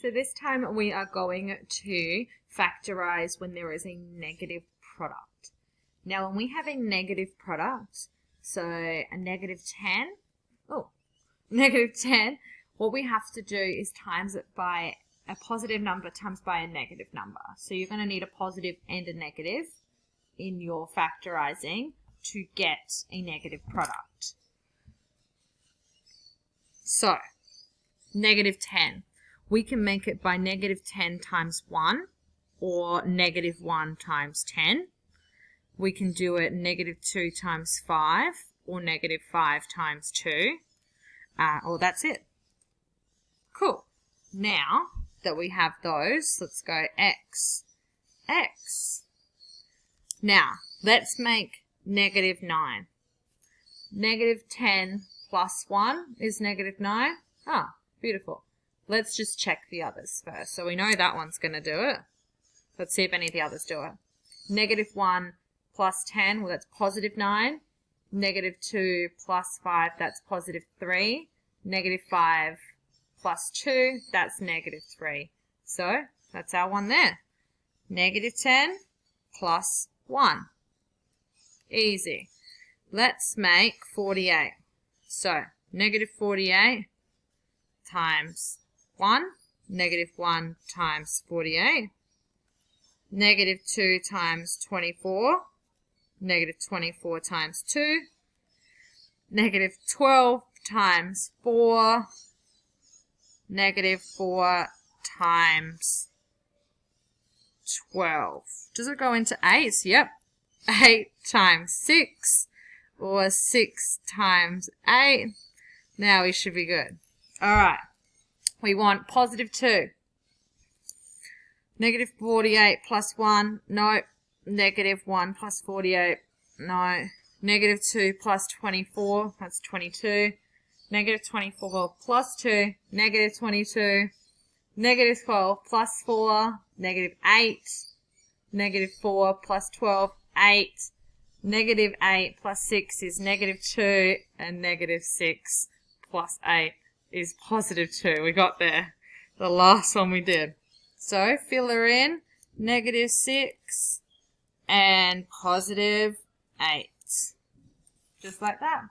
So this time we are going to factorize when there is a negative product. Now when we have a negative product, so a -10, -10, what we have to do is times it by a positive number times by a negative number. So you're going to need a positive and a negative in your factorizing to get a negative product. So, -10. We can make it by -10 times 1 or -1 times 10. We can do it -2 times 5 or -5 times 2. Or that's it. Cool. Now that we have those, let's go x. Now, let's make -9. -10 plus 1 is -9. Ah, beautiful. Let's just check the others first. So we know that one's going to do it. Let's see if any of the others do it. -1 plus 10, well, that's +9. -2 plus 5, that's +3. -5 plus 2, that's -3. So that's our one there. -10 plus 1. Easy. Let's make 48. So -48 times 1, -1 times 48, -2 times 24, -24 times 2, -12 times 4, -4 times 12. Does it go into 8? Yep. 8 times 6, or 6 times 8. Now we should be good. Alright. We want +2. -48 plus 1, no. -1 plus 48, no. -2 plus 24, that's 22. -24 plus 2, -22. -12 plus 4, -8. -4 plus 12, 8. -8 plus 6 is -2, and -6 plus 8 is +2. We got there. The last one we did. So fill her in, -6 and +8. Just like that.